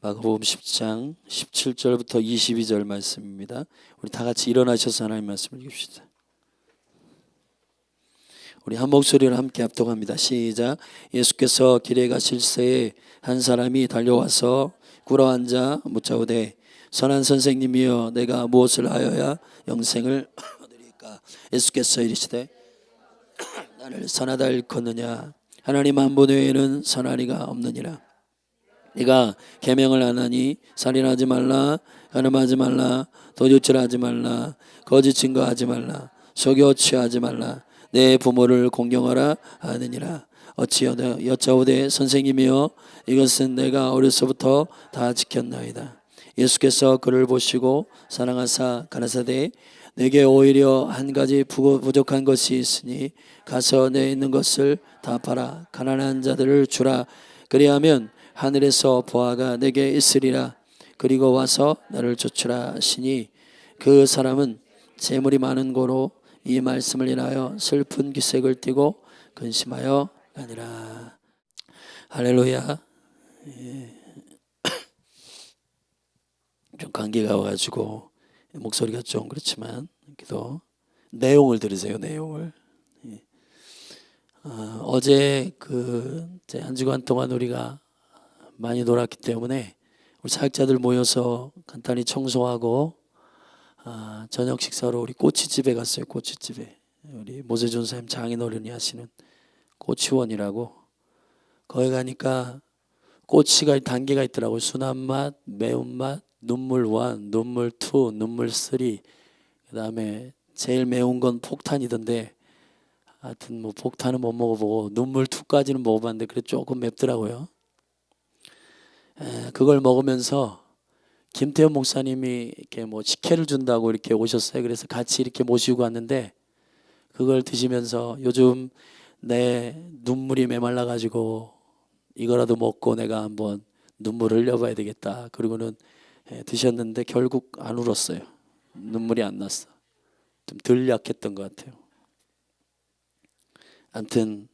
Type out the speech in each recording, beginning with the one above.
마가복음 10장 17절부터 22절 말씀입니다. 우리 다 같이 일어나셔서 하나님 말씀을 읽읍시다. 우리 한 목소리로 함께 합독합니다. 시작. 예수께서 길에 가실 새에 한 사람이 달려와서 꿇어앉아 묻자오되 선한 선생님이여 내가 무엇을 하여야 영생을 얻으리까? 예수께서 이르시되 나를 선하다 일컫느냐? 하나님 한 분 외에는 선한 이가 없느니라. 네가 계명을 안 하니 살인하지 말라, 간음하지 말라, 도둑질하지 말라, 거짓 증거하지 말라, 속여 취하지 말라, 내 부모를 공경하라 하느니라. 어찌하여 여짜오되 선생님이여 이것은 내가 어려서부터 다 지켰나이다. 예수께서 그를 보시고 사랑하사 가라사대 내게 오히려 한 가지 부족한 것이 있으니 가서 내 있는 것을 다 팔아 가난한 자들을 주라. 그리하면 하늘에서 보화가 내게 있으리라. 그리고 와서 나를 좇으라 하시니 그 사람은 재물이 많은 고로 이 말씀을 인하여 슬픈 기색을 띠고 근심하여 가니라. 할렐루야. 좀 감기가 와가지고 목소리가 좀 그렇지만 기도 내용을 들으세요. 내용을. 어제 한 주간 동안 우리가 많이 놀았기 때문에 우리 사역자들 모여서 간단히 청소하고 저녁 식사로 우리 꼬치집에 갔어요. 꼬치집에 우리 모세존 선생님 장인어른이 하시는 꼬치원이라고. 거기 가니까 꼬치가 단계가 있더라고요. 순한 맛, 매운맛, 눈물 1, 눈물 2, 눈물 3. 그 다음에 제일 매운 건 폭탄이던데 하여튼 뭐 폭탄은 못 먹어보고 눈물 2까지는 먹어봤는데 그래 조금 맵더라고요. 그걸 먹으면서 김태현 목사님이 이렇게 뭐 식혜를 준다고 이렇게 오셨어요. 그래서 같이 이렇게 모시고 왔는데 그걸 드시면서 요즘 내 눈물이 메말라 가지고 이거라도 먹고 내가 한번 눈물을 흘려봐야 되겠다. 그리고는 드셨는데 결국 안 울었어요. 눈물이 안 났어. 좀 덜 약했던 것 같아요. 아무튼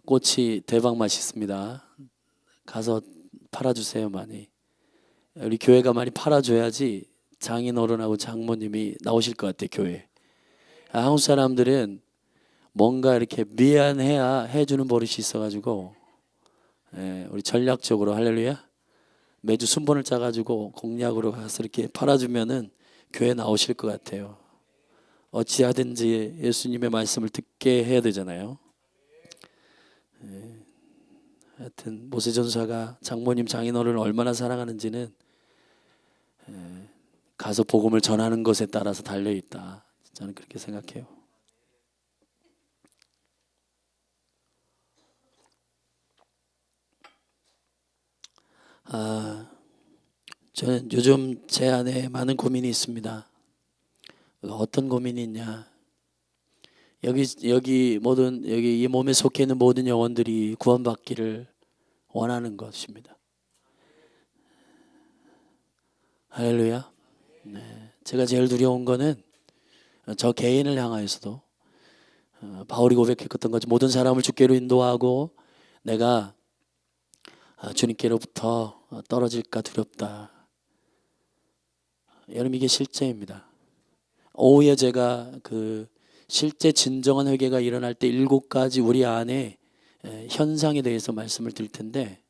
꽃이 대박 맛있습니다. 가서 팔아주세요. 많이. 우리 교회가 많이 팔아줘야지 장인어른하고 장모님이 나오실 것 같아요. 교회. 한국 사람들은 뭔가 이렇게 미안해야 해주는 버릇이 있어가지고 우리 전략적으로 할렐루야 매주 순번을 짜가지고 공약으로 가서 이렇게 팔아주면은 교회 나오실 것 같아요. 어찌하든지 예수님의 말씀을 듣게 해야 되잖아요. 하여튼 모세전사가 장모님 장인어른을 얼마나 사랑하는지는 가서 복음을 전하는 것에 따라서 달려있다. 저는 그렇게 생각해요. 저는 요즘 제 안에 많은 고민이 있습니다. 어떤 고민이 있냐? 여기 모든 여기 이 몸에 속해 있는 모든 영혼들이 구원받기를 원하는 것입니다. 할렐루야. 제가 제일 두려운 거는 저 개인을 향하여서도 바울이 고백했던 것처럼 모든 사람을 주께로 인도하고 내가 주님께로부터 떨어질까 두렵다. 여러분 이게 실제입니다. 오후에 제가 실제 진정한 회개가 일어날 때 7가지 우리 안에 현상에 대해서 말씀을 드릴 텐데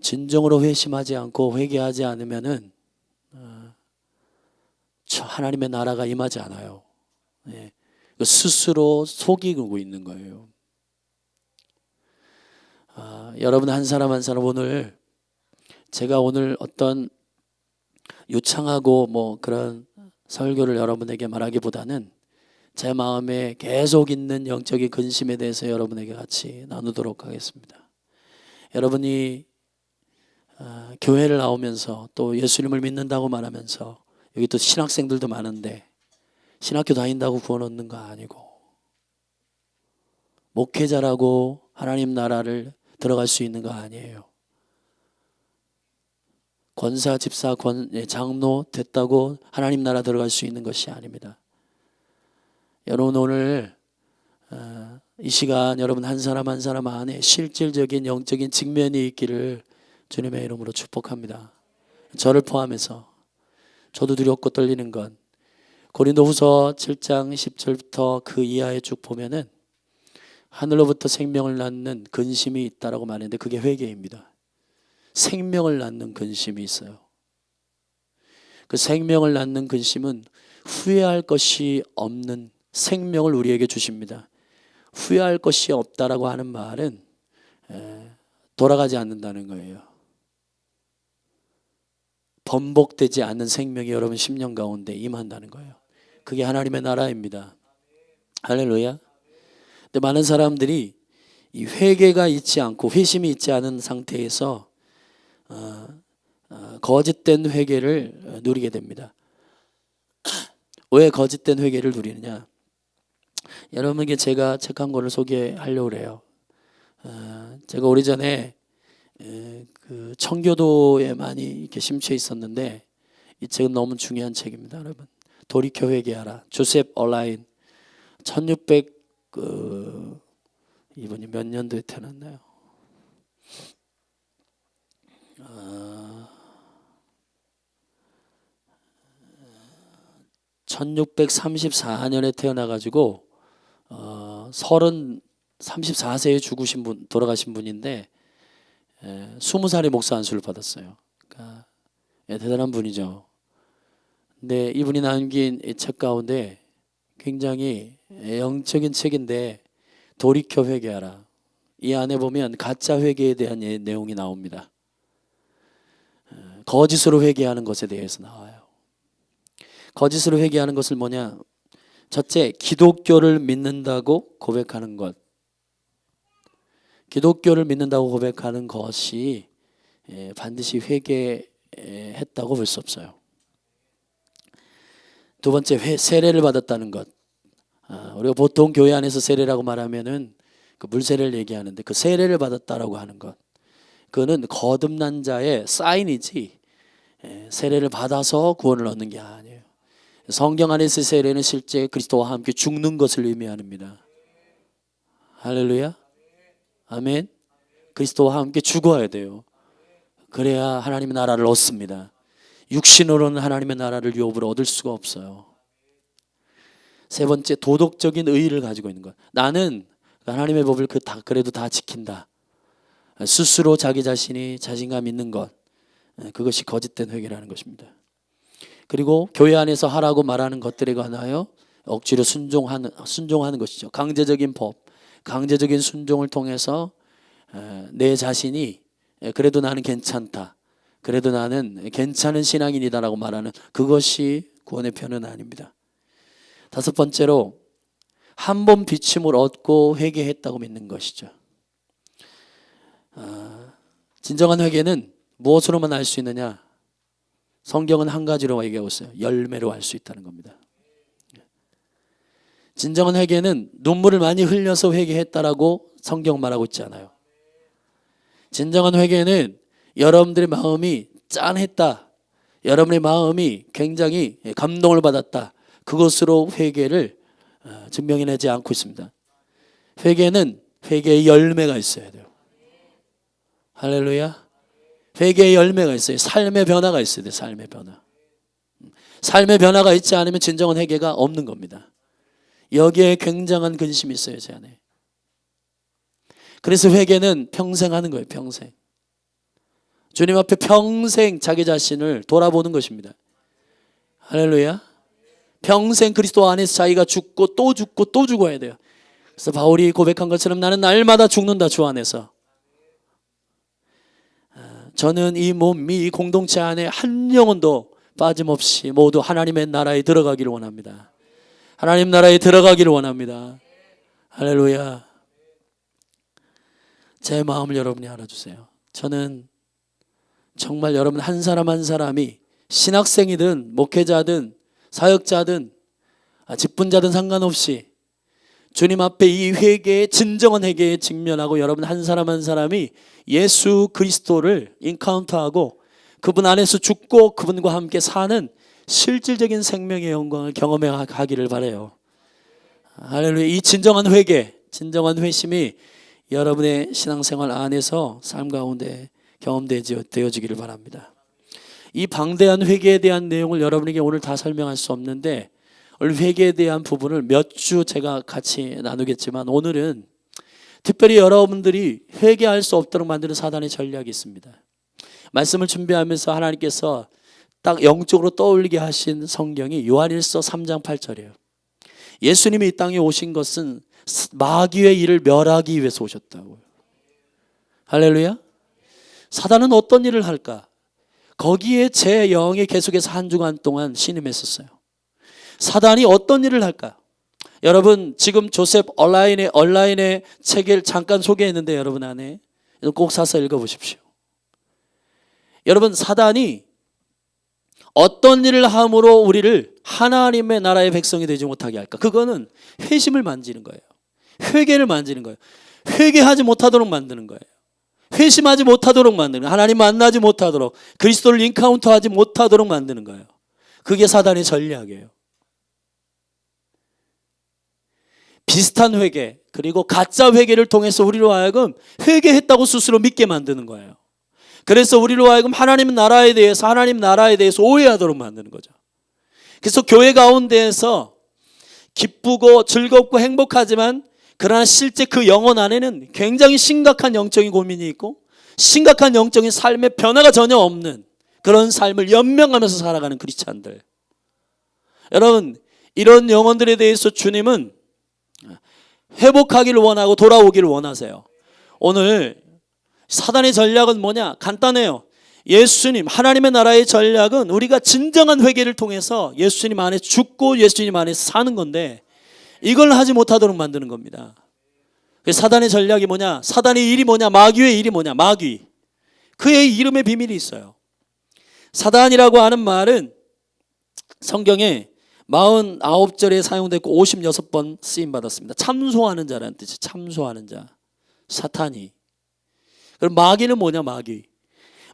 진정으로 회심하지 않고 회개하지 않으면은 하나님의 나라가 임하지 않아요. 스스로 속이고 있는 거예요. 여러분 한 사람 한 사람 오늘 제가 오늘 어떤 유창하고 뭐 그런 설교를 여러분에게 말하기보다는 제 마음에 계속 있는 영적인 근심에 대해서 여러분에게 같이 나누도록 하겠습니다. 여러분이 교회를 나오면서 또 예수님을 믿는다고 말하면서 여기 또 신학생들도 많은데 신학교 다닌다고 구원 얻는 거 아니고 목회자라고 하나님 나라를 들어갈 수 있는 거 아니에요. 권사, 집사, 장로 됐다고 하나님 나라 들어갈 수 있는 것이 아닙니다. 여러분 오늘 이 시간 여러분 한 사람 한 사람 안에 실질적인 영적인 직면이 있기를 주님의 이름으로 축복합니다. 저를 포함해서 저도 두렵고 떨리는 건 고린도후서 7장 10절부터 그 이하에 쭉 보면은 하늘로부터 생명을 낳는 근심이 있다라고 말했는데 그게 회개입니다. 생명을 낳는 근심이 있어요. 그 생명을 낳는 근심은 후회할 것이 없는 생명을 우리에게 주십니다. 후회할 것이 없다라고 하는 말은 돌아가지 않는다는 거예요. 번복되지 않는 생명이 여러분 10년 가운데 임한다는 거예요. 그게 하나님의 나라입니다. 할렐루야. 근데 많은 사람들이 이 회개가 있지 않고 회심이 있지 않은 상태에서 거짓된 회개를 누리게 됩니다. 왜 거짓된 회개를 누리느냐? 여러분에게 제가 책 한 권을 소개하려고 해요. 제가 오래전에 그 청교도에 많이 이렇게 심취해 있었는데 이 책은 너무 중요한 책입니다, 여러분. 돌이켜 회개하라. 조셉 얼라인 1600 이분이 몇 년도에 태어났나요? 1634년에 태어나가지고 34세에 죽으신 분, 돌아가신 분인데 20살에 목사 안수를 받았어요. 그러니까 대단한 분이죠. 근데 이분이 남긴 이 책 가운데 굉장히 영적인 책인데 돌이켜 회개하라. 이 안에 보면 가짜 회개에 대한 내용이 나옵니다. 거짓으로 회개하는 것에 대해서 나와요. 거짓으로 회개하는 것을 뭐냐? 첫째, 기독교를 믿는다고 고백하는 것. 기독교를 믿는다고 고백하는 것이 반드시 회개했다고 볼 수 없어요. 두 번째, 세례를 받았다는 것. 우리가 보통 교회 안에서 세례라고 말하면은 그 물세례를 얘기하는데 그 세례를 받았다라고 하는 것. 그거는 거듭난 자의 사인이지 세례를 받아서 구원을 얻는 게 아니에요. 성경 안에서 세례는 실제 그리스도와 함께 죽는 것을 의미합니다. 할렐루야. 아멘. 그리스도와 함께 죽어야 돼요. 그래야 하나님의 나라를 얻습니다. 육신으로는 하나님의 나라를 유업으로 얻을 수가 없어요. 세 번째, 도덕적인 의의를 가지고 있는 것. 나는 하나님의 법을 그래도 다 지킨다. 스스로 자기 자신이 자신감 있는 것. 그것이 거짓된 회개라는 것입니다. 그리고 교회 안에서 하라고 말하는 것들에 관하여 억지로 순종하는 것이죠. 강제적인 법, 강제적인 순종을 통해서 내 자신이 그래도 나는 괜찮다. 그래도 나는 괜찮은 신앙인이다라고 말하는 그것이 구원의 표현은 아닙니다. 다섯 번째로 한 번 비침을 얻고 회개했다고 믿는 것이죠. 진정한 회개는 무엇으로만 알 수 있느냐? 성경은 한 가지로 얘기하고 있어요. 열매로 알 수 있다는 겁니다. 진정한 회개는 눈물을 많이 흘려서 회개했다라고 성경 말하고 있지 않아요. 진정한 회개는 여러분들의 마음이 짠했다. 여러분의 마음이 굉장히 감동을 받았다. 그것으로 회개를 증명해내지 않고 있습니다. 회개는 회개의 열매가 있어야 돼요. 할렐루야. 회개의 열매가 있어요. 삶의 변화가 있어야 돼요. 삶의 변화. 삶의 변화가 있지 않으면 진정한 회개가 없는 겁니다. 여기에 굉장한 근심이 있어요. 제 안에. 그래서 회개는 평생 하는 거예요. 평생. 주님 앞에 평생 자기 자신을 돌아보는 것입니다. 할렐루야. 평생 그리스도 안에서 자기가 죽고 또 죽고 또 죽어야 돼요. 그래서 바울이 고백한 것처럼 나는 날마다 죽는다. 주 안에서. 저는 이 몸, 이 공동체 안에 한 영혼도 빠짐없이 모두 하나님의 나라에 들어가기를 원합니다. 하나님 나라에 들어가기를 원합니다. 할렐루야. 제 마음을 여러분이 알아주세요. 저는 정말 여러분 한 사람 한 사람이 신학생이든 목회자든 사역자든 직분자든 상관없이 주님 앞에 이 회개의 진정한 회개에 직면하고 여러분 한 사람 한 사람이 예수 그리스도를 인카운트하고 그분 안에서 죽고 그분과 함께 사는 실질적인 생명의 영광을 경험해 가기를 바라요. 할렐루야. 이 진정한 회개, 진정한 회심이 여러분의 신앙생활 안에서 삶 가운데 경험되어지기를 바랍니다. 이 방대한 회개에 대한 내용을 여러분에게 오늘 다 설명할 수 없는데 오늘 회개에 대한 부분을 몇 주 제가 같이 나누겠지만 오늘은 특별히 여러분들이 회개할 수 없도록 만드는 사단의 전략이 있습니다. 말씀을 준비하면서 하나님께서 딱 영적으로 떠올리게 하신 성경이 요한일서 3장 8절이에요. 예수님이 이 땅에 오신 것은 마귀의 일을 멸하기 위해서 오셨다고요. 할렐루야. 사단은 어떤 일을 할까? 거기에 제 영이 계속해서 한 주간 동안 신음했었어요. 사단이 어떤 일을 할까? 여러분 지금 조셉 온라인의 책을 잠깐 소개했는데 여러분 안에 꼭 사서 읽어보십시오. 여러분 사단이 어떤 일을 함으로 우리를 하나님의 나라의 백성이 되지 못하게 할까? 그거는 회심을 만지는 거예요. 회개를 만지는 거예요. 회개하지 못하도록 만드는 거예요. 회심하지 못하도록 만드는 거예요. 하나님 만나지 못하도록, 그리스도를 인카운터하지 못하도록 만드는 거예요. 그게 사단의 전략이에요. 비슷한 회개 그리고 가짜 회개를 통해서 우리로 하여금 회개했다고 스스로 믿게 만드는 거예요. 그래서 우리로 하여금 하나님 나라에 대해서 오해하도록 만드는 거죠. 그래서 교회 가운데에서 기쁘고 즐겁고 행복하지만 그러나 실제 그 영혼 안에는 굉장히 심각한 영적인 고민이 있고 심각한 영적인 삶의 변화가 전혀 없는 그런 삶을 연명하면서 살아가는 크리스찬들. 여러분 이런 영혼들에 대해서 주님은 회복하기를 원하고 돌아오기를 원하세요. 오늘 사단의 전략은 뭐냐? 간단해요. 예수님 하나님의 나라의 전략은 우리가 진정한 회개를 통해서 예수님 안에 죽고 예수님 안에 사는 건데 이걸 하지 못하도록 만드는 겁니다. 사단의 전략이 뭐냐? 사단의 일이 뭐냐? 마귀의 일이 뭐냐? 마귀. 그의 이름의 비밀이 있어요. 사단이라고 하는 말은 성경에 49절에 사용됐고 56번 쓰임받았습니다. 참소하는 자라는 뜻이 참소하는 자. 사탄이. 그럼 마귀는 뭐냐?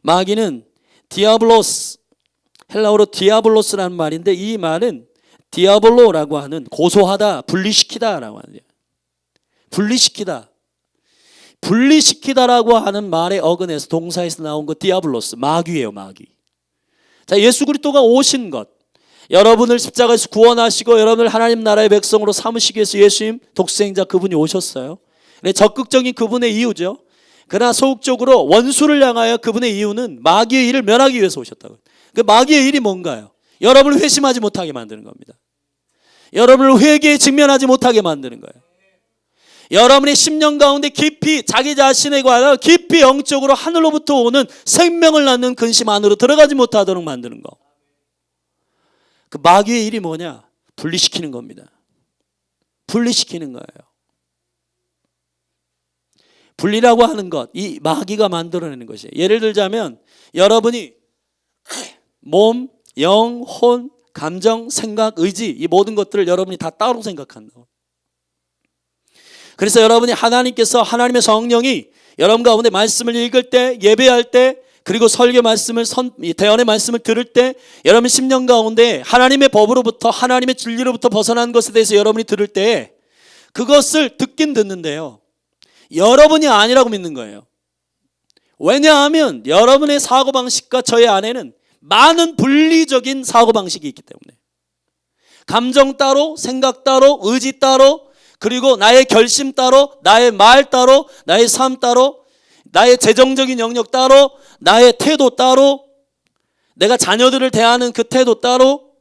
마귀는 디아블로스, 헬라어로 디아블로스라는 말인데 이 말은 디아블로라고 하는 고소하다, 분리시키다라고 하는 분리시키다라고 하는 말의 어근에서 동사에서 나온 거 디아블로스, 마귀예요, 마귀. 자, 예수 그리스도가 오신 것, 여러분을 십자가에서 구원하시고 여러분을 하나님 나라의 백성으로 삼으시기 위해서 예수님 독생자 그분이 오셨어요. 적극적인 그분의 이유죠. 그러나 소극적으로 원수를 향하여 그분의 이유는 마귀의 일을 멸하기 위해서 오셨다고. 그 마귀의 일이 뭔가요? 여러분을 회심하지 못하게 만드는 겁니다. 여러분을 회개에 직면하지 못하게 만드는 거예요. 여러분의 심령 가운데 깊이 자기 자신에 관하여 깊이 영적으로 하늘로부터 오는 생명을 낳는 근심 안으로 들어가지 못하도록 만드는 거. 그 마귀의 일이 뭐냐? 분리시키는 겁니다. 분리시키는 거예요. 분리라고 하는 것, 이 마귀가 만들어내는 것이에요. 예를 들자면 여러분이 몸, 영, 혼, 감정, 생각, 의지 이 모든 것들을 여러분이 다 따로 생각한다. 그래서 여러분이 하나님께서 하나님의 성령이 여러분 가운데 말씀을 읽을 때, 예배할 때, 그리고 설교 말씀을 대언의 말씀을 들을 때 여러분 심령 가운데 하나님의 법으로부터 하나님의 진리로부터 벗어난 것에 대해서 여러분이 들을 때 그것을 듣긴 듣는데요. 여러분이 아니라고 믿는 거예요. 왜냐하면 여러분의 사고방식과 저의 안에는 많은 분리적인 사고방식이 있기 때문에 감정 따로, 생각 따로, 의지 따로, 그리고 나의 결심 따로, 나의 말 따로, 나의 삶 따로, 나의 재정적인 영역 따로, 나의 태도 따로, 내가 자녀들을 대하는 그 태도 따로,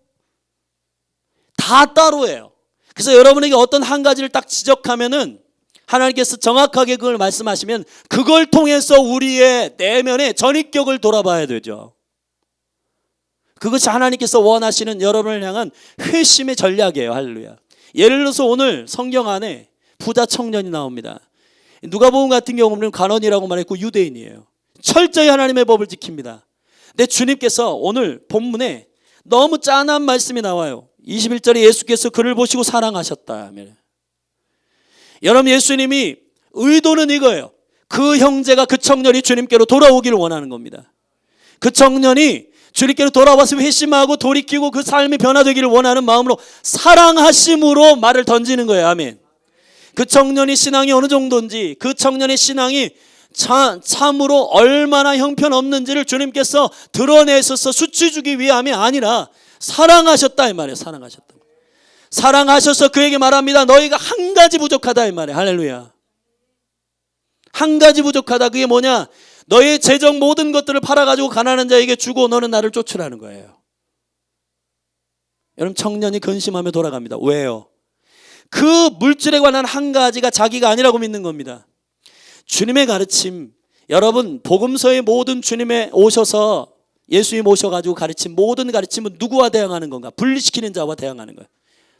다 따로예요. 그래서 여러분에게 어떤 한 가지를 딱 지적하면은 하나님께서 정확하게 그걸 말씀하시면 그걸 통해서 우리의 내면의 전입격을 돌아봐야 되죠. 그것이 하나님께서 원하시는 여러분을 향한 회심의 전략이에요. 할렐루야. 예를 들어서 오늘 성경 안에 부자 청년이 나옵니다. 누가복음 같은 경우는 간원이라고 말했고 유대인이에요. 철저히 하나님의 법을 지킵니다. 근데 주님께서 오늘 본문에 너무 짠한 말씀이 나와요. 21절에 예수께서 그를 보시고 사랑하셨다. 여러분 예수님이 의도는 이거예요. 그 형제가 그 청년이 주님께로 돌아오기를 원하는 겁니다. 그 청년이 주님께로 돌아와서 회심하고 돌이키고 그 삶이 변화되기를 원하는 마음으로 사랑하심으로 말을 던지는 거예요. 아멘. 그 청년의 신앙이 어느 정도인지, 그 청년의 신앙이 참으로 얼마나 형편없는지를 주님께서 드러내셔서 수치 주기 위함이 아니라 사랑하셨다 이 말이에요. 사랑하셨다. 사랑하셔서 그에게 말합니다. 너희가 한 가지 부족하다 이 말이에요. 할렐루야. 한 가지 부족하다. 그게 뭐냐? 너의 재정 모든 것들을 팔아가지고 가난한 자에게 주고 너는 나를 쫓으라는 거예요. 여러분, 청년이 근심하며 돌아갑니다. 왜요? 그 물질에 관한 한 가지가 자기가 아니라고 믿는 겁니다. 주님의 가르침, 여러분 복음서의 모든 주님의 오셔서 예수님 오셔가지고 가르친 모든 가르침은 누구와 대항하는 건가? 분리시키는 자와 대항하는 거예요.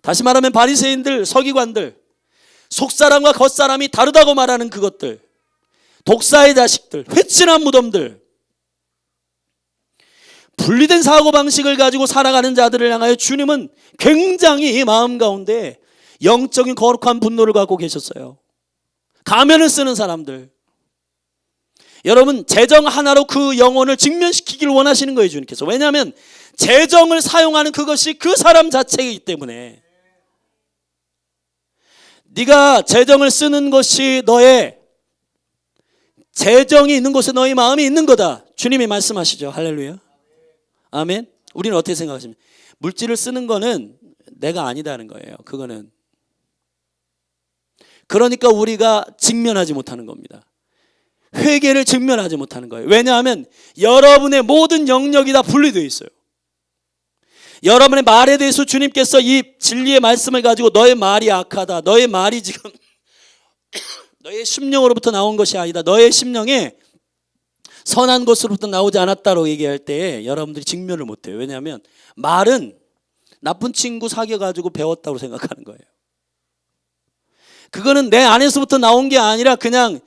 다시 말하면 바리새인들, 서기관들, 속사람과 겉사람이 다르다고 말하는 그것들, 독사의 자식들, 회친한 무덤들, 분리된 사고방식을 가지고 살아가는 자들을 향하여 주님은 굉장히 마음 가운데 영적인 거룩한 분노를 갖고 계셨어요. 가면을 쓰는 사람들, 여러분 재정 하나로 그 영혼을 직면시키기를 원하시는 거예요, 주님께서. 왜냐하면 재정을 사용하는 그것이 그 사람 자체이기 때문에. 네가 재정을 쓰는 것이 너의 재정이 있는 곳에 너의 마음이 있는 거다, 주님이 말씀하시죠. 할렐루야. 아멘. 우리는 어떻게 생각하십니까? 물질을 쓰는 거는 내가 아니다는 거예요. 그거는. 그러니까 우리가 직면하지 못하는 겁니다. 회개를 직면하지 못하는 거예요. 왜냐하면 여러분의 모든 영역이 다 분리되어 있어요. 여러분의 말에 대해서 주님께서 이 진리의 말씀을 가지고 너의 말이 악하다, 너의 말이 지금 너의 심령으로부터 나온 것이 아니다, 너의 심령에 선한 것으로부터 나오지 않았다고 얘기할 때 여러분들이 직면을 못해요. 왜냐하면 말은 나쁜 친구 사귀어가지고 배웠다고 생각하는 거예요. 그거는 내 안에서부터 나온 게 아니라 그냥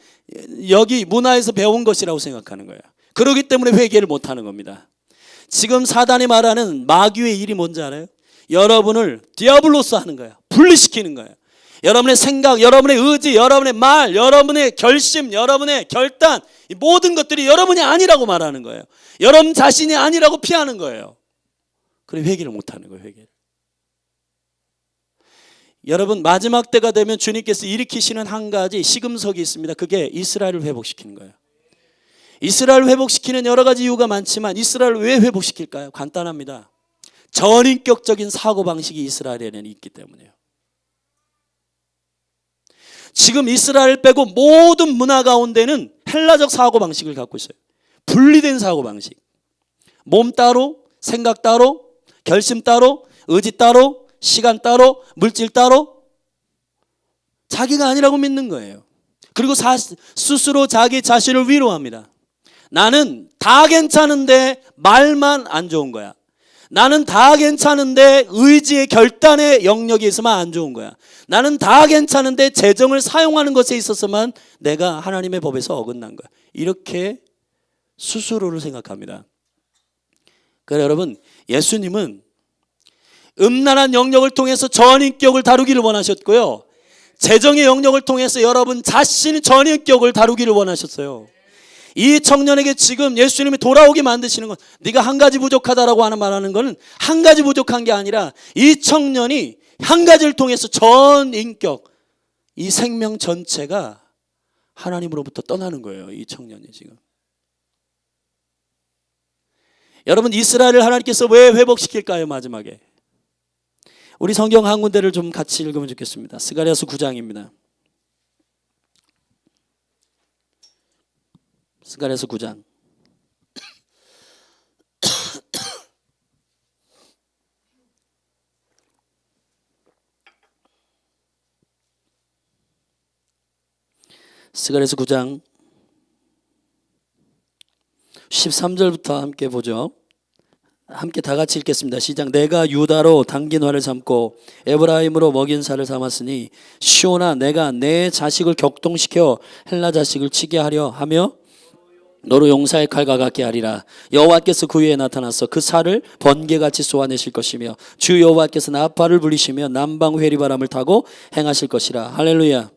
여기 문화에서 배운 것이라고 생각하는 거예요. 그렇기 때문에 회개를 못하는 겁니다. 지금 사단이 말하는 마귀의 일이 뭔지 알아요? 여러분을 디아블로스 하는 거예요. 분리시키는 거예요. 여러분의 생각, 여러분의 의지, 여러분의 말, 여러분의 결심, 여러분의 결단, 이 모든 것들이 여러분이 아니라고 말하는 거예요. 여러분 자신이 아니라고 피하는 거예요. 그래 회개를 못하는 거예요. 회개를. 여러분 마지막 때가 되면 주님께서 일으키시는 한 가지 시금석이 있습니다. 그게 이스라엘을 회복시키는 거예요. 이스라엘을 회복시키는 여러 가지 이유가 많지만 이스라엘을 왜 회복시킬까요? 간단합니다. 전인격적인 사고방식이 이스라엘에는 있기 때문이에요. 지금 이스라엘 빼고 모든 문화 가운데는 헬라적 사고방식을 갖고 있어요. 분리된 사고방식. 몸 따로, 생각 따로, 결심 따로, 의지 따로, 시간 따로, 물질 따로, 자기가 아니라고 믿는 거예요. 그리고 스스로 자기 자신을 위로합니다. 나는 다 괜찮은데 말만 안 좋은 거야. 나는 다 괜찮은데 의지의 결단의 영역에 있어만 안 좋은 거야. 나는 다 괜찮은데 재정을 사용하는 것에 있어서만 내가 하나님의 법에서 어긋난 거야. 이렇게 스스로를 생각합니다. 그래서 여러분, 예수님은 음란한 영역을 통해서 전인격을 다루기를 원하셨고요, 재정의 영역을 통해서 여러분 자신의 전인격을 다루기를 원하셨어요. 이 청년에게 지금 예수님이 돌아오게 만드시는 건, 네가 한 가지 부족하다라고 하는 말하는 것은 한 가지 부족한 게 아니라 이 청년이 한 가지를 통해서 전인격, 이 생명 전체가 하나님으로부터 떠나는 거예요. 이 청년이 지금. 여러분, 이스라엘을 하나님께서 왜 회복시킬까요? 마지막에 우리 성경 한 군데를 좀 같이 읽으면 좋겠습니다. 스가랴서 9장입니다. 스가랴서 9장. 스가랴서 9장 13절부터 함께 보죠. 함께 다 같이 읽겠습니다. 시작. 내가 유다로 당긴 활을 삼고 에브라임으로 먹인 살을 삼았으니 시온아, 내가 내 자식을 격동시켜 헬라 자식을 치게 하려 하며 너로 용사의 칼과 같게 하리라. 여호와께서 그 위에 나타나서 그 살을 번개같이 쏘아내실 것이며 주 여호와께서 나팔을 불리시며 남방 회리바람을 타고 행하실 것이라. 할렐루야.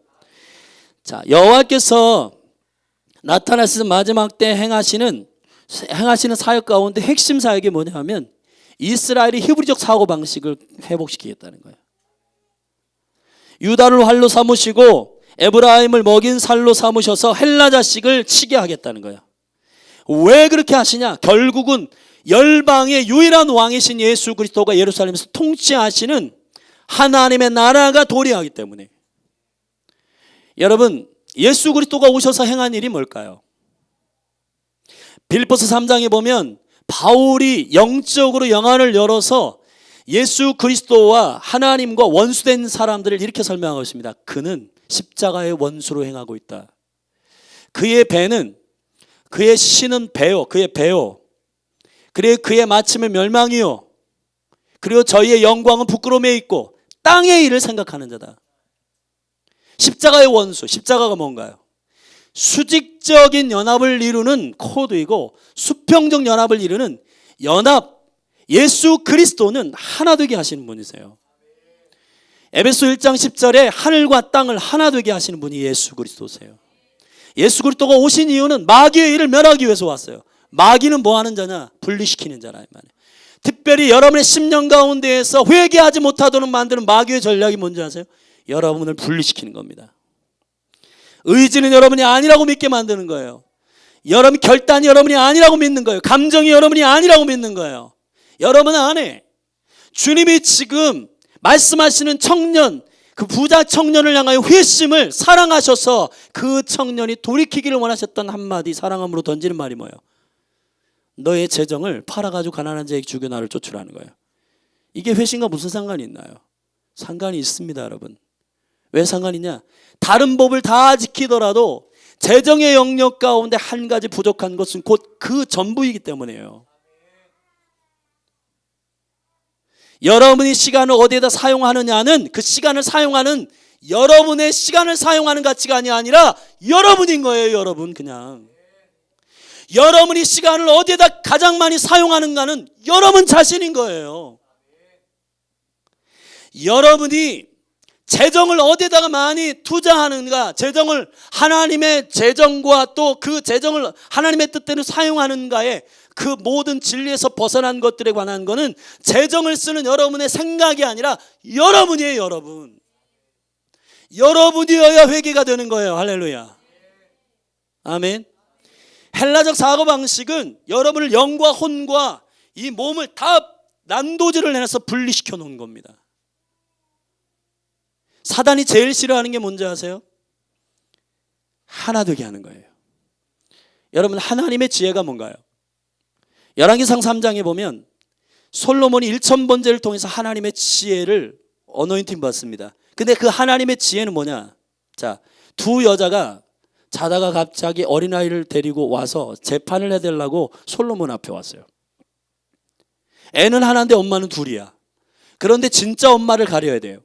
자, 여호와께서 나타나셔서 마지막 때 행하시는 사역 가운데 핵심 사역이 뭐냐 하면 이스라엘의 히브리적 사고방식을 회복시키겠다는 거예요. 유다를 활로 삼으시고 에브라임을 먹인 살로 삼으셔서 헬라 자식을 치게 하겠다는 거예요. 왜 그렇게 하시냐? 결국은 열방의 유일한 왕이신 예수 그리스도가 예루살렘에서 통치하시는 하나님의 나라가 도래하기 때문에. 여러분, 예수 그리스도가 오셔서 행한 일이 뭘까요? 빌립보서 3장에 보면 바울이 영적으로 영안을 열어서 예수 그리스도와 하나님과 원수된 사람들을 이렇게 설명하고 있습니다. 그는 십자가의 원수로 행하고 있다. 그의 배는, 그의 신은 배요, 그의 배요. 그리고 그의 마침은 멸망이요. 그리고 저희의 영광은 부끄러움에 있고 땅의 일을 생각하는 자다. 십자가의 원수, 십자가가 뭔가요? 수직적인 연합을 이루는 코드이고 수평적 연합을 이루는 연합. 예수 그리스도는 하나 되게 하시는 분이세요. 에베소 1장 10절에 하늘과 땅을 하나 되게 하시는 분이 예수 그리스도세요. 예수 그리스도가 오신 이유는 마귀의 일을 멸하기 위해서 왔어요. 마귀는 뭐 하는 자냐? 분리시키는 자라 이 말이에요. 특별히 여러분의 심령 가운데에서 회개하지 못하도록 만드는 마귀의 전략이 뭔지 아세요? 여러분을 분리시키는 겁니다. 의지는 여러분이 아니라고 믿게 만드는 거예요. 여러분 결단이 여러분이 아니라고 믿는 거예요. 감정이 여러분이 아니라고 믿는 거예요. 여러분 안에 주님이 지금 말씀하시는 청년, 그 부자 청년을 향하여 회심을 사랑하셔서 그 청년이 돌이키기를 원하셨던 한마디 사랑함으로 던지는 말이 뭐예요? 너의 재정을 팔아가지고 가난한 자에게 주겨 나를 쫓으라는 거예요. 이게 회심과 무슨 상관이 있나요? 상관이 있습니다, 여러분. 왜 상관이 있냐? 다른 법을 다 지키더라도 재정의 영역 가운데 한 가지 부족한 것은 곧 그 전부이기 때문이에요. 여러분이 시간을 어디에다 사용하느냐는 그 시간을 사용하는 여러분의 시간을 사용하는 가치가 아니라 여러분인 거예요. 여러분 그냥. 여러분이 시간을 어디에다 가장 많이 사용하는가는 여러분 자신인 거예요. 여러분이 재정을 어디에다가 많이 투자하는가, 재정을 하나님의 재정과 또 그 재정을 하나님의 뜻대로 사용하는가에 그 모든 진리에서 벗어난 것들에 관한 거는 재정을 쓰는 여러분의 생각이 아니라 여러분이에요. 여러분. 여러분이어야 회개가 되는 거예요. 할렐루야. 아멘. 헬라적 사고방식은 여러분을 영과 혼과 이 몸을 다 난도질을 해놔서 분리시켜 놓은 겁니다. 사단이 제일 싫어하는 게 뭔지 아세요? 하나 되게 하는 거예요. 여러분 하나님의 지혜가 뭔가요? 열왕기상 3장에 보면 솔로몬이 1000번제를 통해서 하나님의 지혜를 어노인팅 받습니다. 근데 그 하나님의 지혜는 뭐냐? 자, 두 여자가 자다가 갑자기 어린아이를 데리고 와서 재판을 해달라고 솔로몬 앞에 왔어요. 애는 하나인데 엄마는 둘이야. 그런데 진짜 엄마를 가려야 돼요.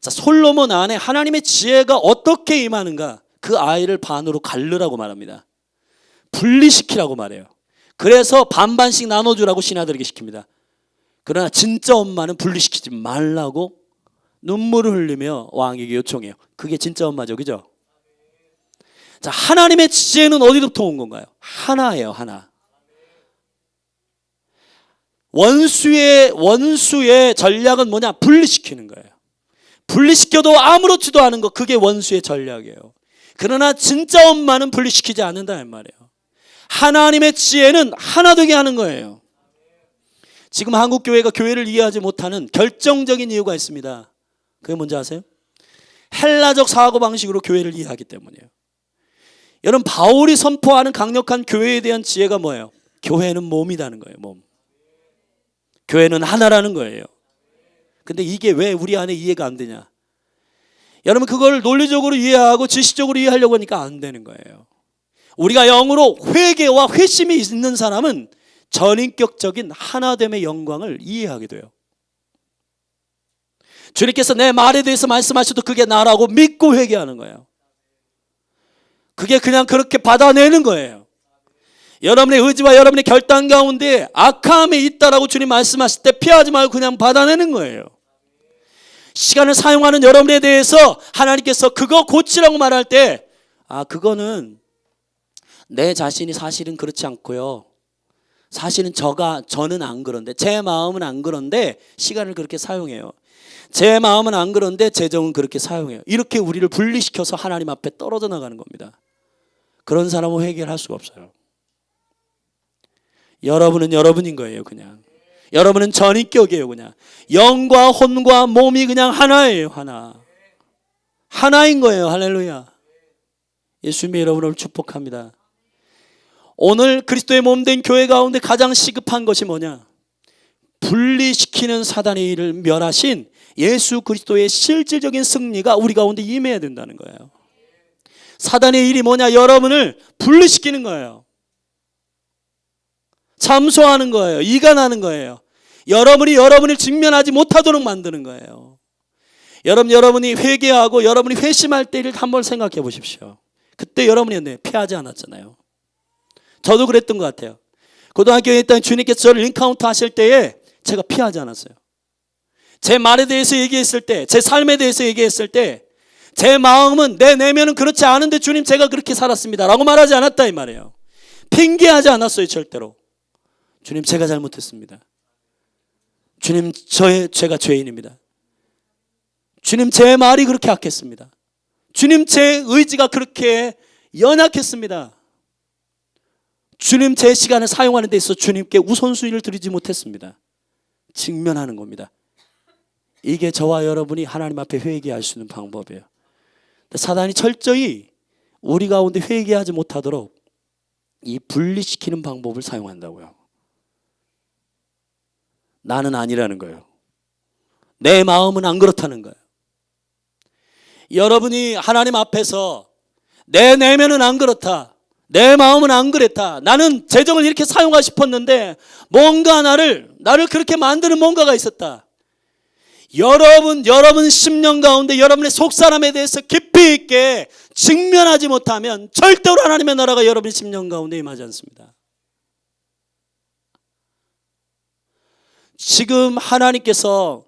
자, 솔로몬 안에 하나님의 지혜가 어떻게 임하는가? 그 아이를 반으로 갈르라고 말합니다. 분리시키라고 말해요. 그래서 반반씩 나눠주라고 신하들에게 시킵니다. 그러나 진짜 엄마는 분리시키지 말라고 눈물을 흘리며 왕에게 요청해요. 그게 진짜 엄마죠, 그죠? 자, 하나님의 지혜는 어디로부터 온 건가요? 하나예요, 하나. 원수의 전략은 뭐냐? 분리시키는 거예요. 분리시켜도 아무렇지도 않은 거, 그게 원수의 전략이에요. 그러나 진짜 엄마는 분리시키지 않는다 이 말이에요. 하나님의 지혜는 하나 되게 하는 거예요. 지금 한국 교회가 교회를 이해하지 못하는 결정적인 이유가 있습니다. 그게 뭔지 아세요? 헬라적 사고방식으로 교회를 이해하기 때문이에요. 여러분 바울이 선포하는 강력한 교회에 대한 지혜가 뭐예요? 교회는 몸이라는 거예요. 몸. 교회는 하나라는 거예요. 근데 이게 왜 우리 안에 이해가 안 되냐? 여러분 그걸 논리적으로 이해하고 지식적으로 이해하려고 하니까 안 되는 거예요. 우리가 영으로 회개와 회심이 있는 사람은 전인격적인 하나됨의 영광을 이해하게 돼요. 주님께서 내 말에 대해서 말씀하셔도 그게 나라고 믿고 회개하는 거예요. 그게 그냥 그렇게 받아내는 거예요. 여러분의 의지와 여러분의 결단 가운데 악함이 있다라고 주님 말씀하실 때 피하지 말고 그냥 받아내는 거예요. 시간을 사용하는 여러분에 대해서 하나님께서 그거 고치라고 말할 때 그거는 내 자신이 사실은 그렇지 않고요. 사실은 저는 안 그런데 제 마음은 안 그런데 시간을 그렇게 사용해요. 제 마음은 안 그런데 제 정은 그렇게 사용해요. 이렇게 우리를 분리시켜서 하나님 앞에 떨어져 나가는 겁니다. 그런 사람은 해결할 수가 없어요. 여러분은 여러분인 거예요. 그냥 여러분은 전인격이에요. 그냥 영과 혼과 몸이 그냥 하나예요. 하나인 거예요. 할렐루야. 예수님의 여러분을 축복합니다. 오늘 그리스도의 몸된 교회 가운데 가장 시급한 것이 뭐냐? 분리시키는 사단의 일을 멸하신 예수 그리스도의 실질적인 승리가 우리 가운데 임해야 된다는 거예요. 사단의 일이 뭐냐? 여러분을 분리시키는 거예요. 참소하는 거예요. 이간하는 거예요. 여러분이 여러분을 직면하지 못하도록 만드는 거예요. 여러분이 회개하고 여러분이 회심할 때를 한번 생각해 보십시오. 그때 여러분이 피하지 않았잖아요. 저도 그랬던 것 같아요. 고등학교에 있던 주님께서 저를 인카운터 하실 때에 제가 피하지 않았어요. 제 말에 대해서 얘기했을 때, 제 삶에 대해서 얘기했을 때 제 마음은, 내 내면은 그렇지 않은데 주님 제가 그렇게 살았습니다 라고 말하지 않았다 이 말이에요. 핑계하지 않았어요. 절대로. 주님 제가 잘못했습니다. 주님 제가 죄인입니다. 주님 제 말이 그렇게 악했습니다. 주님 제 의지가 그렇게 연약했습니다. 주님 제 시간을 사용하는 데 있어서 주님께 우선순위를 드리지 못했습니다. 직면하는 겁니다. 이게 저와 여러분이 하나님 앞에 회개할 수 있는 방법이에요. 사단이 철저히 우리 가운데 회개하지 못하도록 이 분리시키는 방법을 사용한다고요. 나는 아니라는 거예요. 내 마음은 안 그렇다는 거예요. 여러분이 하나님 앞에서 내 내면은 안 그렇다, 내 마음은 안 그랬다, 나는 재정을 이렇게 사용하고 싶었는데 뭔가 나를 그렇게 만드는 뭔가가 있었다. 여러분 심령 가운데 여러분의 속사람에 대해서 깊이 있게 직면하지 못하면 절대로 하나님의 나라가 여러분의 심령 가운데 임하지 않습니다. 지금 하나님께서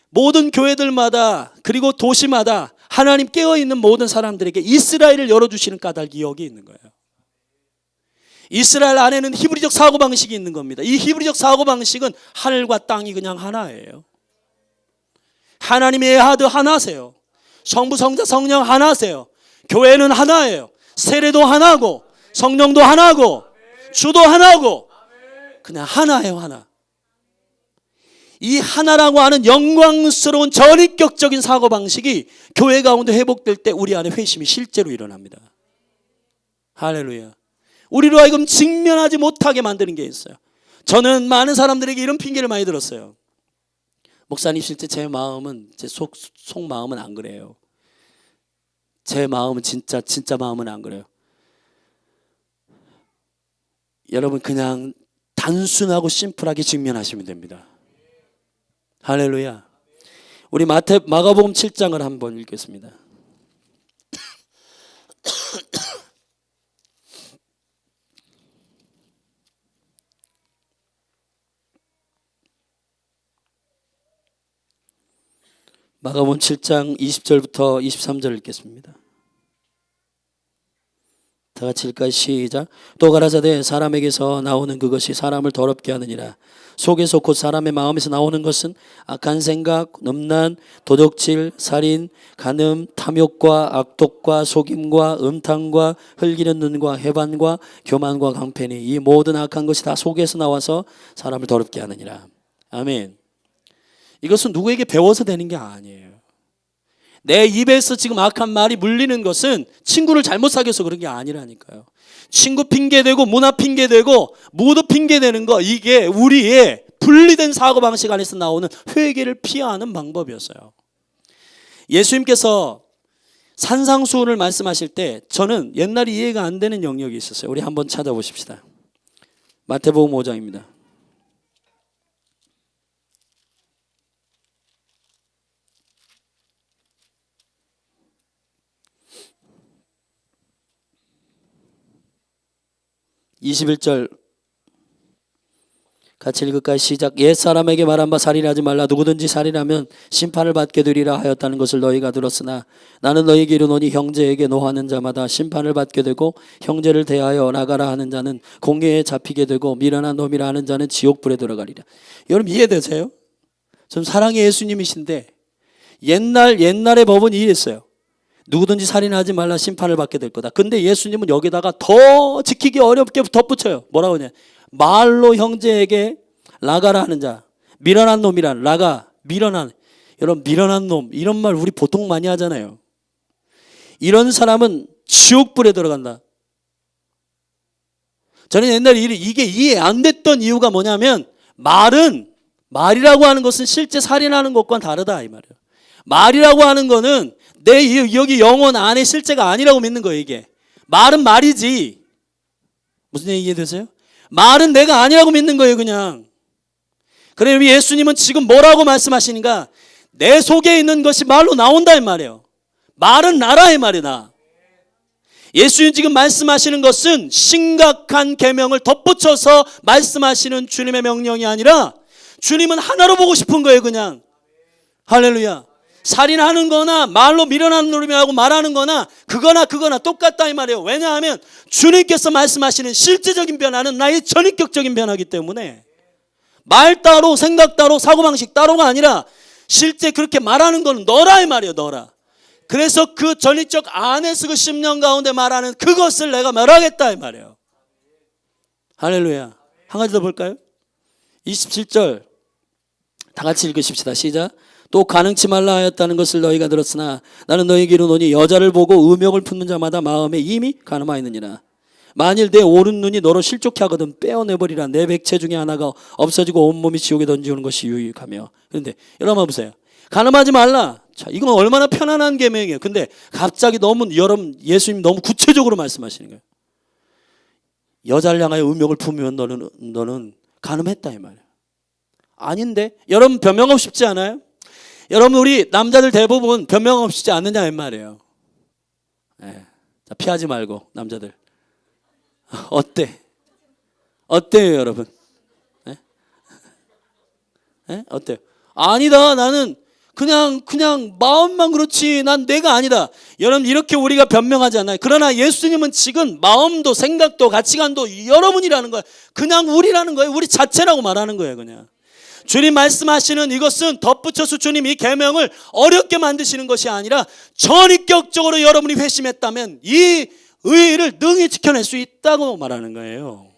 모든 교회들마다 그리고 도시마다 하나님 깨어있는 모든 사람들에게 이스라엘을 열어주시는 까닭이 여기 있는 거예요. 이스라엘 안에는 히브리적 사고방식이 있는 겁니다. 이 히브리적 사고방식은 하늘과 땅이 그냥 하나예요. 하나님의 하드 하나세요. 성부, 성자, 성령 하나세요. 교회는 하나예요. 세례도 하나고 성령도 하나고 주도 하나고 그냥 하나예요. 하나. 이 하나라고 하는 영광스러운 전인격적인 사고방식이 교회 가운데 회복될 때 우리 안에 회심이 실제로 일어납니다. 할렐루야. 우리로 하여금 직면하지 못하게 만드는 게 있어요. 저는 많은 사람들에게 이런 핑계를 많이 들었어요. 목사님 실제 제 마음은, 제 속마음은 안 그래요. 제 마음은 진짜 마음은 안 그래요. 여러분 그냥 단순하고 심플하게 직면하시면 됩니다. 할렐루야. 우리 마가복음 7장을 한번 읽겠습니다. 마가복음 7장 20절부터 23절 읽겠습니다. 다 같이 읽을까요? 시작. 또 가라사대 사람에게서 나오는 그것이 사람을 더럽게 하느니라. 속에서 곧 사람의 마음에서 나오는 것은 악한 생각, 음란, 도적질, 살인, 간음, 탐욕과 악독과 속임과 음탕과 흘기는 눈과 해반과 교만과 강패니 이 모든 악한 것이 다 속에서 나와서 사람을 더럽게 하느니라. 아멘. 이것은 누구에게 배워서 되는 게 아니에요. 내 입에서 지금 악한 말이 물리는 것은 친구를 잘못 사귀어서 그런 게 아니라니까요. 친구 핑계대고 문화 핑계대고 무드 핑계대는 거, 이게 우리의 분리된 사고방식 안에서 나오는 회개를 피하는 방법이었어요. 예수님께서 산상수훈을 말씀하실 때 저는 옛날에 이해가 안 되는 영역이 있었어요. 우리 한번 찾아보십시다. 마태복음 5장입니다. (21절) 같이 읽을까요? 시작. 옛사람에게 말한 바 살인하지 말라. 누구든지 살인하면 심판을 받게 되리라 하였다는 것을 너희가 들었으나 나는 너희에게 이르노니 형제에게 노하는 자마다 심판을 받게 되고 형제를 대하여 나가라 하는 자는 공회에 잡히게 되고 미련한 놈이라 하는 자는 지옥불에 들어가리라. 여러분 이해되세요? 좀 사랑의 예수님이신데 옛날의 법은 이랬어요. 누구든지 살인하지 말라, 심판을 받게 될 거다. 근데 예수님은 여기다가 더 지키기 어렵게 덧붙여요. 뭐라고 하냐? 말로 형제에게 라가라 하는 자, 미련한 놈이란, 라가, 미련한. 여러분, 미련한 놈, 이런 말 우리 보통 많이 하잖아요. 이런 사람은 지옥불에 들어간다. 저는 옛날에 이게 이해 안 됐던 이유가 뭐냐면, 말이라고 하는 것은 실제 살인하는 것과는 다르다 이 말이에요. 말이라고 하는 거는 내 여기 영혼 안에 실제가 아니라고 믿는 거예요. 이게 말은 말이지. 무슨 얘기 이해되세요? 말은 내가 아니라고 믿는 거예요. 그냥. 그래, 우리 예수님은 지금 뭐라고 말씀하시는가? 내 속에 있는 것이 말로 나온다 이 말이에요. 말은 나라 이 말이야. 나. 예수님 지금 말씀하시는 것은 심각한 계명을 덧붙여서 말씀하시는 주님의 명령이 아니라, 주님은 하나로 보고 싶은 거예요. 그냥. 할렐루야. 살인하는 거나 말로 미련한 노름이라고 말하는 거나 그거나 똑같다 이 말이에요. 왜냐하면 주님께서 말씀하시는 실제적인 변화는 나의 전인격적인 변화이기 때문에, 말 따로 생각 따로 사고방식 따로가 아니라 실제 그렇게 말하는 거는 너라 이 말이에요. 너라. 그래서 그 전인격 안에서 그 10년 가운데 말하는 그것을 내가 멸하겠다 이 말이에요. 할렐루야. 한 가지 더 볼까요? 27절 다 같이 읽으십시다. 시작. 또 가능치 말라 하였다는 것을 너희가 들었으나 나는 너희에게 이르노니 여자를 보고 음욕을 품는 자마다 마음에 이미 가늠하였느니라. 만일 내 오른 눈이 너로 실족해 하거든 빼어내버리라. 내 백체 중에 하나가 없어지고 온몸이 지옥에 던지는 것이 유익하며. 그런데 여러분 보세요. 가늠하지 말라. 자, 이건 얼마나 편안한 계명이에요. 근데 갑자기 여러분 예수님 너무 구체적으로 말씀하시는 거예요. 여자를 향하여 음욕을 품으면 너는 가늠했다 이 말이에요. 아닌데? 여러분 변명하고 싶지 않아요? 여러분 우리 남자들 대부분 변명하고 싶지 않느냐 이 말이에요. 네. 자, 피하지 말고 남자들. 어때요 여러분? 네? 네? 어때요? 아니다, 나는 그냥 마음만 그렇지 난 내가 아니다. 여러분 이렇게 우리가 변명하지 않아요. 그러나 예수님은 지금 마음도 생각도 가치관도 여러분이라는 거예요. 그냥 우리라는 거예요. 우리 자체라고 말하는 거예요. 그냥 주님 말씀하시는 이것은 덧붙여서 주님 이 계명을 어렵게 만드시는 것이 아니라 전인격적으로 여러분이 회심했다면 이 의의를 능히 지켜낼 수 있다고 말하는 거예요.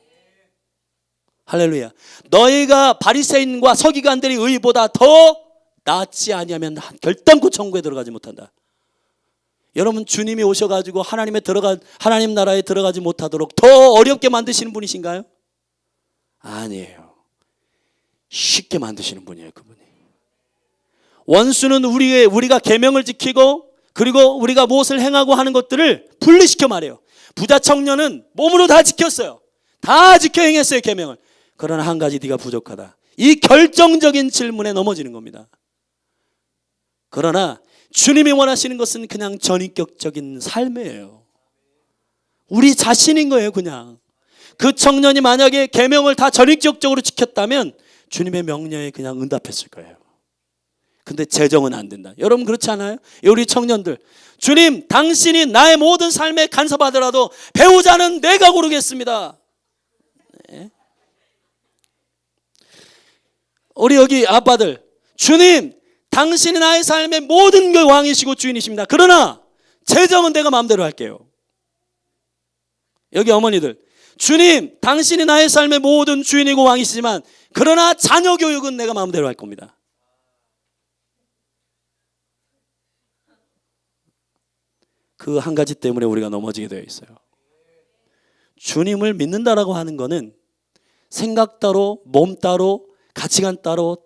할렐루야. 너희가 바리새인과 서기관들의 의의보다 더 낫지 아니하면 결단코 천국에 들어가지 못한다. 여러분 주님이 오셔가지고 하나님 나라에 들어가지 못하도록 더 어렵게 만드시는 분이신가요? 아니에요. 쉽게 만드시는 분이에요. 그분이. 원수는 우리가 계명을 지키고 그리고 우리가 무엇을 행하고 하는 것들을 분리시켜 말해요. 부자 청년은 몸으로 다 지켰어요. 다 지켜 행했어요. 계명을. 그러나 한 가지 네가 부족하다. 이 결정적인 질문에 넘어지는 겁니다. 그러나 주님이 원하시는 것은 그냥 전인격적인 삶이에요. 우리 자신인 거예요. 그냥. 그 청년이 만약에 계명을 다 전인격적으로 지켰다면 주님의 명령에 그냥 응답했을 거예요. 근데 재정은 안 된다. 여러분 그렇지 않아요? 우리 청년들, 주님 당신이 나의 모든 삶에 간섭하더라도 배우자는 내가 고르겠습니다. 네. 우리 여기 아빠들, 주님 당신이 나의 삶의 모든 게 왕이시고 주인이십니다. 그러나 재정은 내가 마음대로 할게요. 여기 어머니들, 주님 당신이 나의 삶의 모든 주인이고 왕이시지만 그러나 자녀 교육은 내가 마음대로 할 겁니다. 그 한 가지 때문에 우리가 넘어지게 되어 있어요. 주님을 믿는다라고 하는 것은 생각 따로, 몸 따로, 가치관 따로,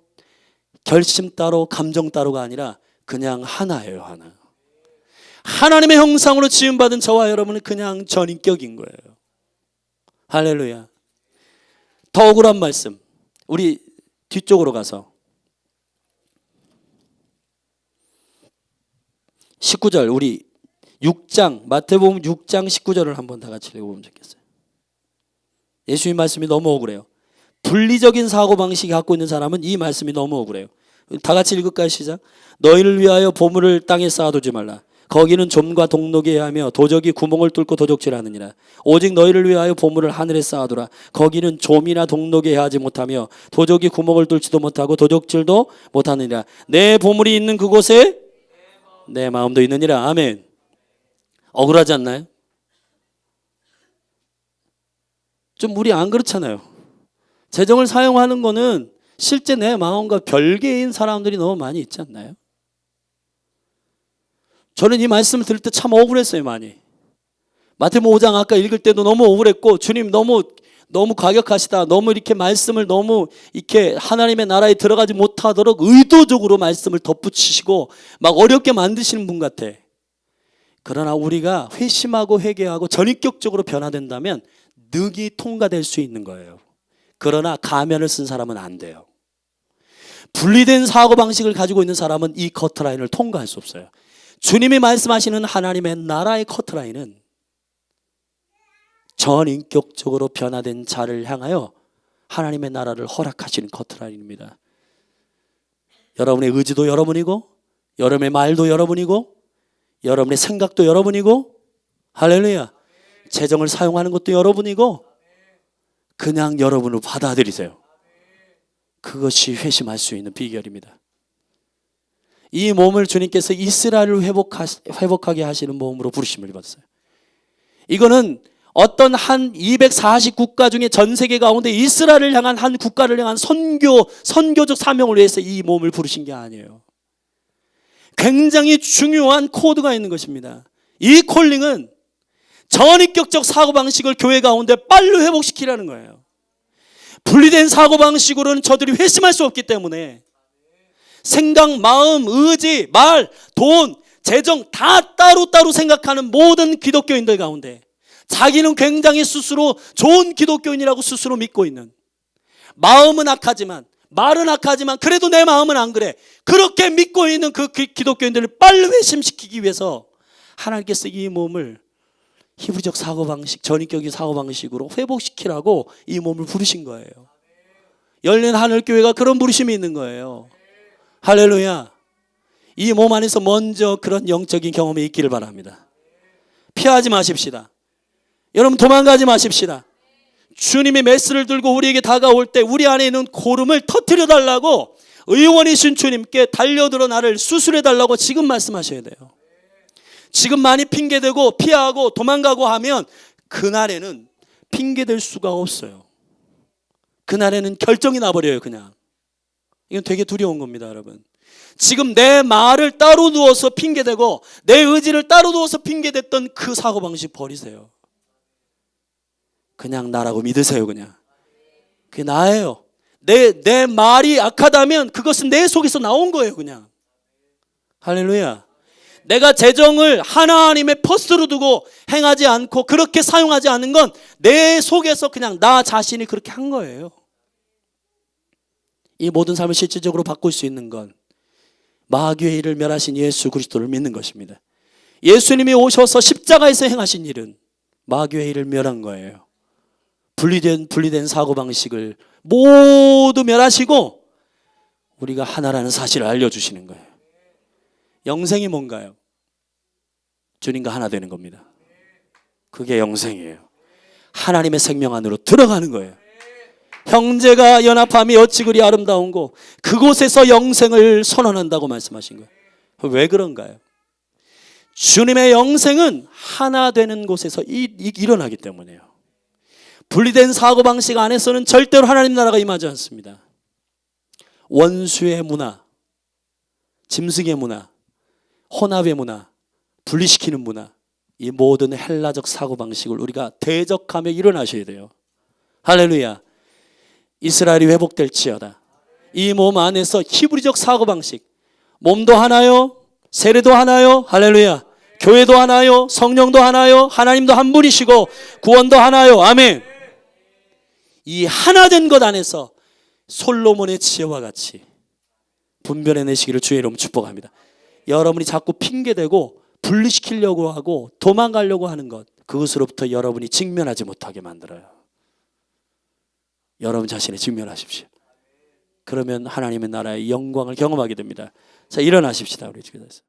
결심 따로, 감정 따로가 아니라 그냥 하나예요. 하나. 하나님의 형상으로 지음받은 저와 여러분은 그냥 전인격인 거예요. 할렐루야. 더 억울한 말씀, 우리 뒤쪽으로 가서 19절, 우리 6장 마태복음 6장 19절을 한번 다 같이 읽어보면 좋겠어요. 예수님 말씀이 너무 억울해요. 분리적인 사고방식이 갖고 있는 사람은 이 말씀이 너무 억울해요. 다 같이 읽을까요? 시작. 너희를 위하여 보물을 땅에 쌓아두지 말라. 거기는 좀과 동록이 하며 도적이 구멍을 뚫고 도적질하느니라. 오직 너희를 위하여 보물을 하늘에 쌓아두라. 거기는 좀이나 동록이 하지 못하며 도적이 구멍을 뚫지도 못하고 도적질도 못하느니라. 내 보물이 있는 그곳에 내 마음도 있느니라. 아멘. 억울하지 않나요? 좀 우리 안 그렇잖아요. 재정을 사용하는 거는 실제 내 마음과 별개인 사람들이 너무 많이 있지 않나요? 저는 이 말씀을 들을 때 참 억울했어요. 많이. 마태복음 5장 아까 읽을 때도 너무 억울했고, 주님 너무 과격하시다. 너무 이렇게 말씀을 너무 이렇게 하나님의 나라에 들어가지 못하도록 의도적으로 말씀을 덧붙이시고 막 어렵게 만드시는 분 같아. 그러나 우리가 회심하고 회개하고 전인격적으로 변화된다면 능히 통과될 수 있는 거예요. 그러나 가면을 쓴 사람은 안 돼요. 분리된 사고방식을 가지고 있는 사람은 이 커트라인을 통과할 수 없어요. 주님이 말씀하시는 하나님의 나라의 커트라인은 전인격적으로 변화된 자를 향하여 하나님의 나라를 허락하시는 커트라인입니다. 여러분의 의지도 여러분이고, 여러분의 말도 여러분이고, 여러분의 생각도 여러분이고, 할렐루야. 재정을 사용하는 것도 여러분이고, 그냥 여러분을 받아들이세요. 그것이 회심할 수 있는 비결입니다. 이 몸을 주님께서 이스라엘을 회복하게 하시는 몸으로 부르심을 받았어요. 이거는 어떤 한 240국가 중에 전 세계 가운데 이스라엘을 향한 한 국가를 향한 선교적 사명을 위해서 이 몸을 부르신 게 아니에요. 굉장히 중요한 코드가 있는 것입니다. 이 콜링은 전인격적 사고방식을 교회 가운데 빨리 회복시키라는 거예요. 분리된 사고방식으로는 저들이 회심할 수 없기 때문에 생각, 마음, 의지, 말, 돈, 재정 다 따로따로 생각하는 모든 기독교인들 가운데 자기는 굉장히 스스로 좋은 기독교인이라고 스스로 믿고 있는, 마음은 악하지만 말은 악하지만 그래도 내 마음은 안 그래, 그렇게 믿고 있는 그 기독교인들을 빨리 회심시키기 위해서 하나님께서 이 몸을 히브리적 사고방식, 전인격의 사고방식으로 회복시키라고 이 몸을 부르신 거예요. 열린 하늘교회가 그런 부르심이 있는 거예요. 할렐루야. 이 몸 안에서 먼저 그런 영적인 경험이 있기를 바랍니다. 피하지 마십시다. 여러분 도망가지 마십시다. 주님이 메스를 들고 우리에게 다가올 때 우리 안에 있는 고름을 터뜨려 달라고 의원이신 주님께 달려들어 나를 수술해 달라고 지금 말씀하셔야 돼요. 지금 많이 핑계대고 피하고 도망가고 하면 그날에는 핑계댈 수가 없어요. 그날에는 결정이 나버려요. 그냥. 이건 되게 두려운 겁니다, 여러분. 지금 내 말을 따로 두어서 핑계대고 내 의지를 따로 두어서 핑계댔던 그 사고방식 버리세요. 그냥 나라고 믿으세요. 그냥 그게 나예요. 내 말이 악하다면 그것은 내 속에서 나온 거예요. 그냥. 할렐루야. 내가 재정을 하나님의 퍼스트로 두고 행하지 않고 그렇게 사용하지 않는 건 내 속에서 그냥 나 자신이 그렇게 한 거예요. 이 모든 삶을 실질적으로 바꿀 수 있는 건 마귀의 일을 멸하신 예수 그리스도를 믿는 것입니다. 예수님이 오셔서 십자가에서 행하신 일은 마귀의 일을 멸한 거예요. 분리된 사고방식을 모두 멸하시고 우리가 하나라는 사실을 알려주시는 거예요. 영생이 뭔가요? 주님과 하나 되는 겁니다. 그게 영생이에요. 하나님의 생명 안으로 들어가는 거예요. 형제가 연합함이 어찌 그리 아름다운고 그곳에서 영생을 선언한다고 말씀하신 거예요. 왜 그런가요? 주님의 영생은 하나 되는 곳에서 일어나기 때문에요. 분리된 사고방식 안에서는 절대로 하나님 나라가 임하지 않습니다. 원수의 문화, 짐승의 문화, 혼합의 문화, 분리시키는 문화, 이 모든 헬라적 사고방식을 우리가 대적하며 일어나셔야 돼요. 할렐루야. 이스라엘이 회복될지어다. 이 몸 안에서 히브리적 사고방식, 몸도 하나요, 세례도 하나요, 할렐루야. 교회도 하나요, 성령도 하나요, 하나님도 한 분이시고 구원도 하나요, 아멘. 이 하나 된 것 안에서 솔로몬의 지혜와 같이 분별해내시기를 주의 이름으로 축복합니다. 여러분이 자꾸 핑계대고 분리시키려고 하고 도망가려고 하는 것, 그것으로부터 여러분이 직면하지 못하게 만들어요. 여러분 자신에 직면하십시오. 그러면 하나님의 나라의 영광을 경험하게 됩니다. 자, 일어나십시다. 우리 주께서.